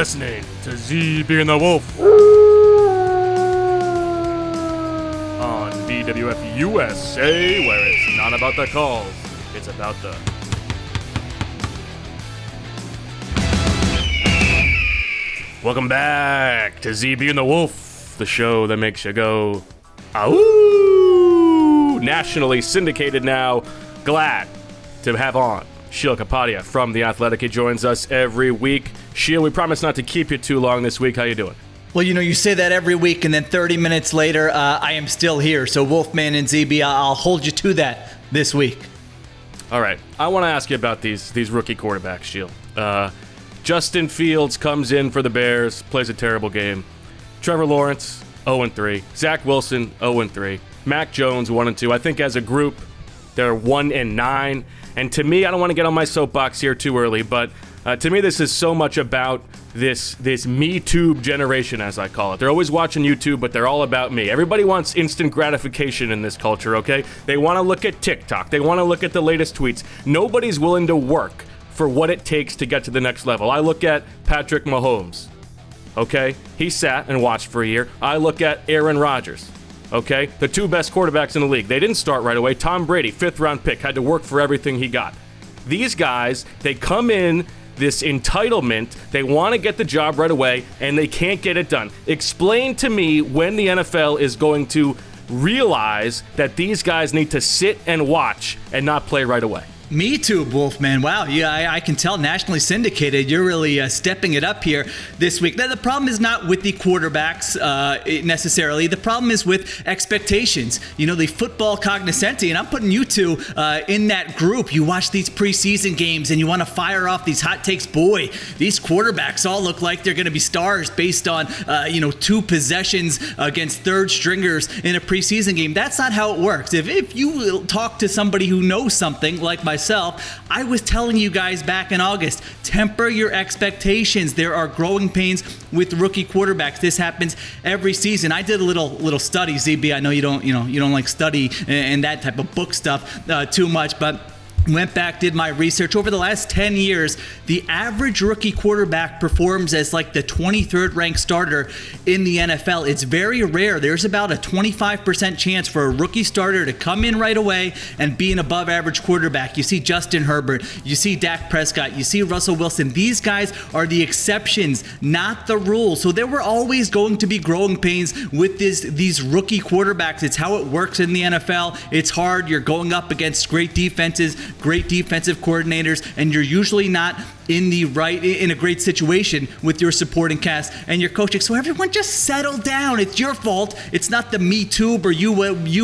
listening to ZB the Wulf on BWF USA, where it's not about the calls, it's about the... Welcome back to ZB the Wulf, the show that makes you go, "Ahoo!" Nationally syndicated now. Glad to have on Sheil Kapadia from The Athletic. He joins us every week. Sheil, we promise not to keep you too long this week. How you doing? Well, you say that every week, and then 30 minutes later, I am still here. So Wulfman and ZB, I'll hold you to that this week. All right. I want to ask you about these rookie quarterbacks, Sheil. Justin Fields comes in for the Bears, plays a terrible game. Trevor Lawrence, 0-3. Zach Wilson, 0-3. Mac Jones, 1-2. I think as a group, they're 1-9. And to me, I don't want to get on my soapbox here too early, but to me, this is so much about this Me Tube generation, as I call it. They're always watching YouTube, but they're all about me. Everybody wants instant gratification in this culture, okay? They want to look at TikTok. They want to look at the latest tweets. Nobody's willing to work for what it takes to get to the next level. I look at Patrick Mahomes, okay? He sat and watched for a year. I look at Aaron Rodgers, okay? The two best quarterbacks in the league. They didn't start right away. Tom Brady, 5th-round pick, had to work for everything he got. These guys, they come in this entitlement, they want to get the job right away, and they can't get it done. Explain to me when the NFL is going to realize that these guys need to sit and watch and not play right away. Me too, Wulfman. Wow, yeah, I can tell nationally syndicated. You're really stepping it up here this week. Now, the problem is not with the quarterbacks necessarily. The problem is with expectations. You know, the football cognoscenti, and I'm putting you two in that group. You watch these preseason games and you want to fire off these hot takes. Boy, these quarterbacks all look like they're going to be stars based on, 2 possessions against third stringers in a preseason game. That's not how it works. If you talk to somebody who knows something like myself, I was telling you guys back in August, temper your expectations. There are growing pains with rookie quarterbacks. This happens every season. I did a little study, ZB. I know you don't like study and that type of book stuff too much, but went back, did my research. Over the last 10 years, the average rookie quarterback performs as like the 23rd ranked starter in the NFL. It's very rare. There's about a 25% chance for a rookie starter to come in right away and be an above average quarterback. You see Justin Herbert, you see Dak Prescott, you see Russell Wilson. These guys are the exceptions, not the rule. So there were always going to be growing pains with these rookie quarterbacks. It's how it works in the NFL. It's hard. You're going up against great defenses, great defensive coordinators, and you're usually not in a great situation with your supporting cast and your coaching. So everyone just settle down. It's your fault. It's not the Me Tube or you,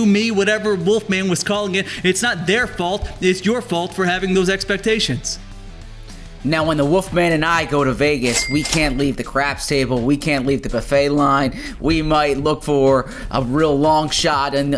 me, whatever Wulfman was calling it. It's not their fault. It's your fault for having those expectations. Now, when the Wulfman and I go to Vegas, we can't leave the craps table. We can't leave the buffet line. We might look for a real long shot on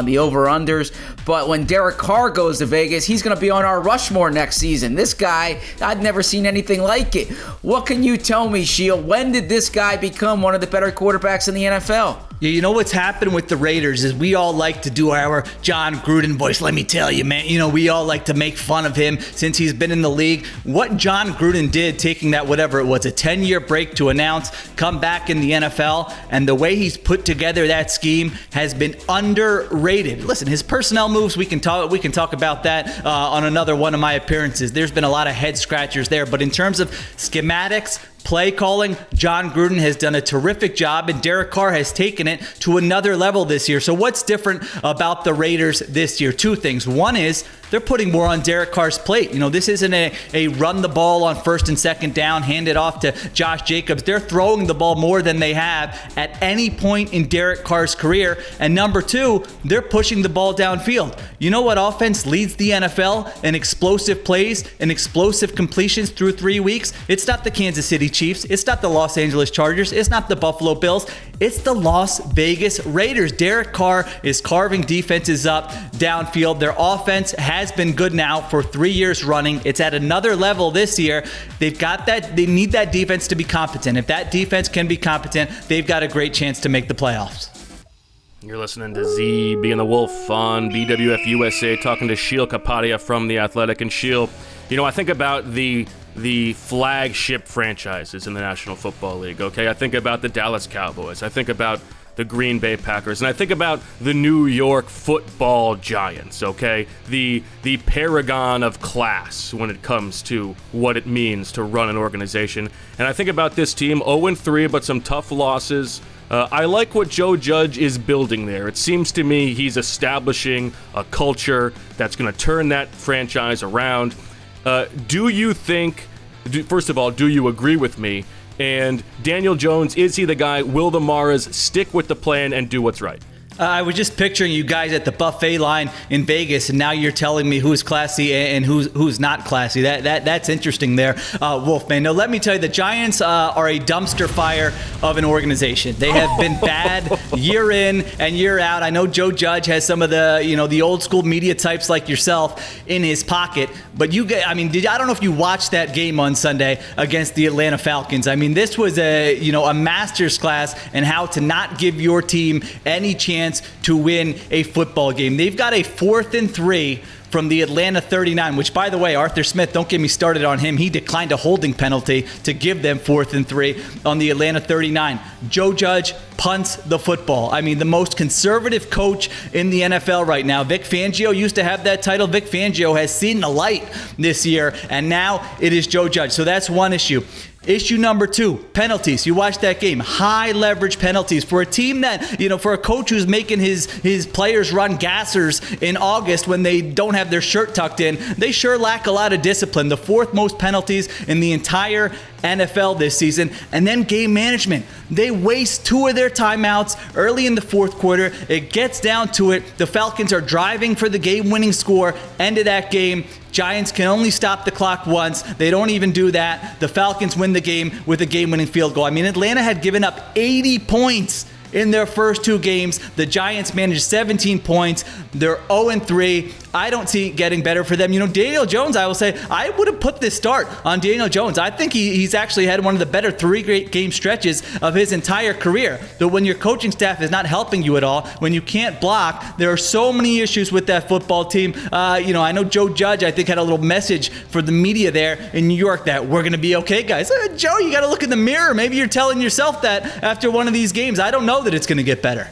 the over-unders. But when Derek Carr goes to Vegas, he's going to be on our Rushmore next season. This guy, I've never seen anything like it. What can you tell me, Sheil? When did this guy become one of the better quarterbacks in the NFL? Yeah, you know what's happened with the Raiders is we all like to do our John Gruden voice. Let me tell you, man, we all like to make fun of him since he's been in the league. What John Gruden did, taking that, whatever it was, a 10-year break to announce, come back in the NFL, and the way he's put together that scheme has been underrated. Listen, his personnel moves, we can talk about that on another one of my appearances. There's been a lot of head scratchers there, but in terms of schematics, play calling, John Gruden has done a terrific job, and Derek Carr has taken it to another level this year. So what's different about the Raiders this year? 2 things. One is they're putting more on Derek Carr's plate. This isn't a run the ball on 1st and 2nd down, hand it off to Josh Jacobs. They're throwing the ball more than they have at any point in Derek Carr's career. And number 2, they're pushing the ball downfield. You know what offense leads the NFL in explosive plays and explosive completions through 3 weeks? It's not the Kansas City Chiefs. It's not the Los Angeles Chargers. It's not the Buffalo Bills. It's the Las Vegas Raiders. Derek Carr is carving defenses up downfield. Their offense has been good now for 3 years running. It's at another level this year. They've got that. They need that defense to be competent. If that defense can be competent, they've got a great chance to make the playoffs. You're listening to ZB the Wulf on BWF USA, talking to Sheil Kapadia from The Athletic. And Sheil, I think about the the flagship franchises in the National Football League, okay? I think about the Dallas Cowboys. I think about the Green Bay Packers. And I think about the New York Football Giants, okay? The paragon of class when it comes to what it means to run an organization. And I think about this team, 0-3, but some tough losses. I like what Joe Judge is building there. It seems to me he's establishing a culture that's going to turn that franchise around. Do you think, first of all, do you agree with me? And Daniel Jones, is he the guy? Will the Maras stick with the plan and do what's right? I was just picturing you guys at the buffet line in Vegas, and now you're telling me who's classy and who's not classy. That's interesting there, Wulfman. Now, let me tell you, the Giants are a dumpster fire of an organization. They have been bad year in and year out. I know Joe Judge has some of the old school media types like yourself in his pocket, but I don't know if you watched that game on Sunday against the Atlanta Falcons. I mean, this was a master's class in how to not give your team any chance to win a football game. They've got a 4th and 3 from the Atlanta 39, which, by the way, Arthur Smith, don't get me started on him. He declined a holding penalty to give them 4th and 3 on the Atlanta 39. Joe Judge punts the football. I mean, the most conservative coach in the NFL right now. Vic Fangio used to have that title. Vic Fangio has seen the light this year, and now it is Joe Judge. So that's one issue. Issue number 2, penalties. You watched that game. High leverage penalties for a team that, for a coach who's making his players run gassers in August when they don't have their shirt tucked in. They sure lack a lot of discipline. The 4th most penalties in the entire NFL this season. And then game management. They waste 2 of their timeouts early in the 4th quarter. It gets down to it. The Falcons are driving for the game-winning score. End of that game. Giants can only stop the clock once. They don't even do that. The Falcons win the game with a game-winning field goal. I mean, Atlanta had given up 80 points in their first 2 games. The Giants managed 17 points. They're 0-3. I don't see it getting better for them. Daniel Jones, I will say, I would have put this start on Daniel Jones. I think he's actually had one of the better 3 great game stretches of his entire career. But when your coaching staff is not helping you at all, when you can't block, there are so many issues with that football team. I know Joe Judge, I think, had a little message for the media there in New York that we're going to be okay, guys. Joe, you got to look in the mirror. Maybe you're telling yourself that after one of these games. I don't know that it's going to get better.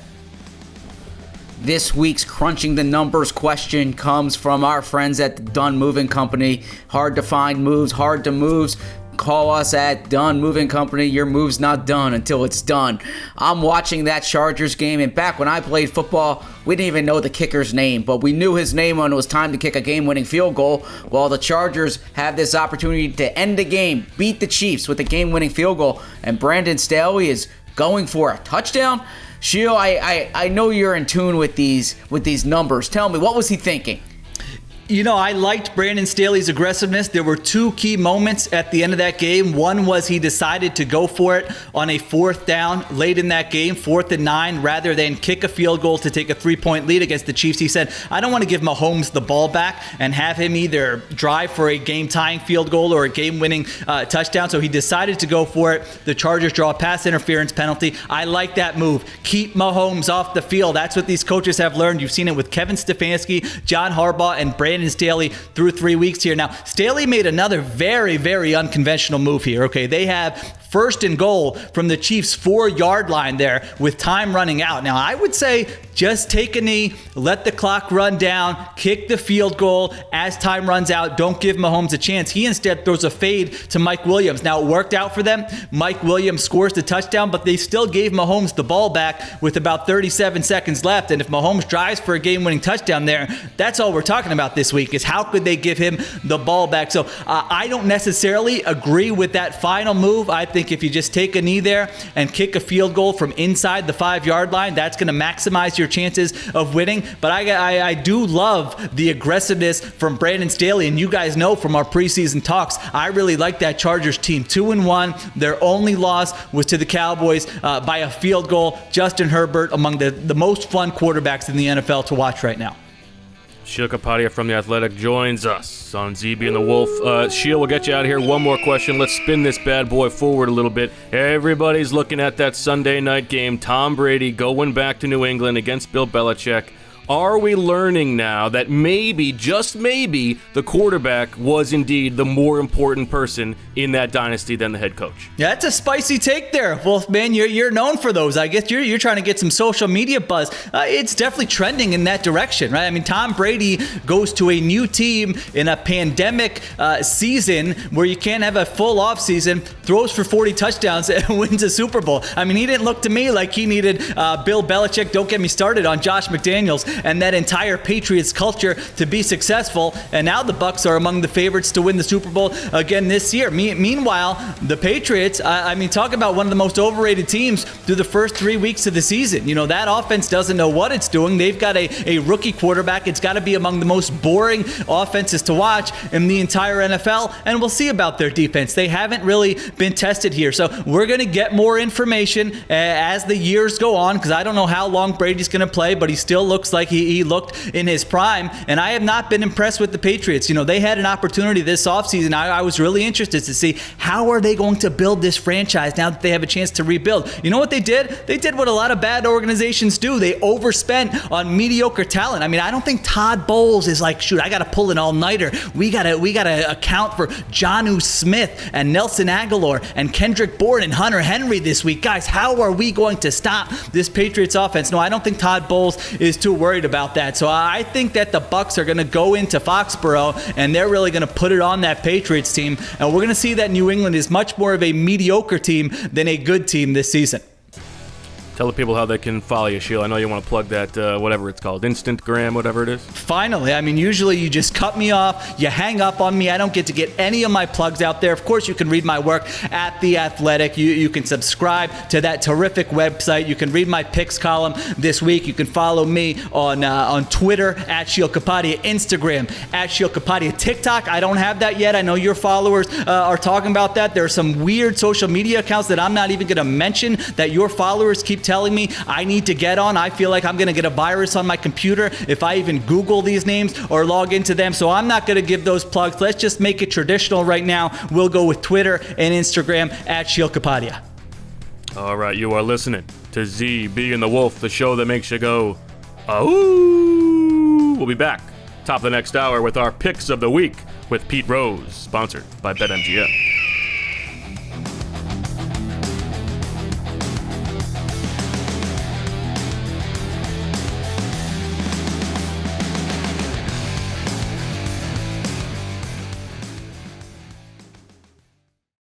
This week's Crunching the Numbers question comes from our friends at the Dunn Moving Company. Hard to find moves, hard to moves. Call us at Dunn Moving Company. Your move's not done until it's done. I'm watching that Chargers game, and back when I played football, we didn't even know the kicker's name, but we knew his name when it was time to kick a game-winning field goal. Well, the Chargers have this opportunity to end the game, beat the Chiefs with a game-winning field goal, and Brandon Staley is going for a touchdown. Sheil, I know you're in tune with these numbers. Tell me, what was he thinking? I liked Brandon Staley's aggressiveness. There were 2 key moments at the end of that game. One was he decided to go for it on a 4th down late in that game, 4th and 9, rather than kick a field goal to take a 3-point lead against the Chiefs. He said, I don't want to give Mahomes the ball back and have him either drive for a game-tying field goal or a game-winning touchdown. So he decided to go for it. The Chargers draw a pass interference penalty. I like that move. Keep Mahomes off the field. That's what these coaches have learned. You've seen it with Kevin Stefanski, John Harbaugh, and Brandon Staley through 3 weeks here. Now, Staley made another very, very unconventional move here. Okay, they have 1st and goal from the Chiefs' 4-yard line there with time running out. Now, I would say just take a knee, let the clock run down, kick the field goal as time runs out. Don't give Mahomes a chance. He instead throws a fade to Mike Williams. Now, it worked out for them. Mike Williams scores the touchdown, but they still gave Mahomes the ball back with about 37 seconds left. And if Mahomes drives for a game-winning touchdown there, that's all we're talking about this week is how could they give him the ball back. So I don't necessarily agree with that final move. I think if you just take a knee there and kick a field goal from inside the 5-yard line, that's going to maximize your chances of winning. But I do love the aggressiveness from Brandon Staley, and you guys know from our preseason talks, I really like that Chargers team. 2-1. Their only loss was to the Cowboys by a field goal. Justin Herbert, among the most fun quarterbacks in the NFL to watch right now. Sheil Kapadia from The Athletic joins us on ZB and the Wulf. Sheil, we'll get you out of here. One more question. Let's spin this bad boy forward a little bit. Everybody's looking at that Sunday night game. Tom Brady going back to New England against Bill Belichick. Are we learning now that maybe, just maybe, the quarterback was indeed the more important person in that dynasty than the head coach? Yeah, that's a spicy take there, Wolfman. You're known for those. I guess you're trying to get some social media buzz. It's definitely trending in that direction, right? I mean, Tom Brady goes to a new team in a pandemic season where you can't have a full offseason, throws for 40 touchdowns, and wins a Super Bowl. I mean, he didn't look to me like he needed Bill Belichick, don't get me started on Josh McDaniels, and that entire Patriots culture to be successful. And now the Bucs are among the favorites to win the Super Bowl again this year. Meanwhile, the Patriots, I mean, talk about one of the most overrated teams through the first 3 weeks of the season. You know, that offense doesn't know what it's doing. They've got a rookie quarterback. It's got to be among the most boring offenses to watch in the entire NFL. And we'll see about their defense. They haven't really been tested here. So we're going to get more information as the years go on, because I don't know how long Brady's going to play, but he still looks like he looked in his prime. And I have not been impressed with the Patriots. You know, they had an opportunity this offseason. I was really interested to see how are they going to build this franchise now that they have a chance to rebuild. You know what they did? They did what a lot of bad organizations do. They overspent on mediocre talent. I mean, I don't think Todd Bowles is like, shoot, I got to pull an all-nighter. We gotta account for Jonnu Smith and Nelson Aguilar and Kendrick Bourne and Hunter Henry this week. Guys, how are we going to stop this Patriots offense? No, I don't think Todd Bowles is too worried about that. So I think that the Bucs are going to go into Foxborough and they're really going to put it on that Patriots team. And we're going to see that New England is much more of a mediocre team than a good team this season. Tell the people how they can follow you, Sheil. I know you want to plug that, whatever it's called, Instagram, whatever it is. Finally. I mean, usually you just cut me off, you hang up on me. I don't get to get any of my plugs out there. Of course, you can read my work at The Athletic. You can subscribe to that terrific website. You can read my picks column this week. You can follow me on Twitter at Sheil Kapadia, Instagram at Sheil Kapadia, TikTok. I don't have that yet. I know your followers are talking about that. There are some weird social media accounts that I'm not even going to mention that your followers keep telling me I need to get on. I feel like I'm going to get a virus on my computer if I even Google these names or log into them. So I'm not going to give those plugs. Let's just make it traditional right now. We'll go with Twitter and Instagram at Sheil Kapadia. All right, you are listening to ZB and the Wulf, the show that makes you go, oh. We'll be back top of the next hour with our picks of the week with Pete Rose, sponsored by BetMGM.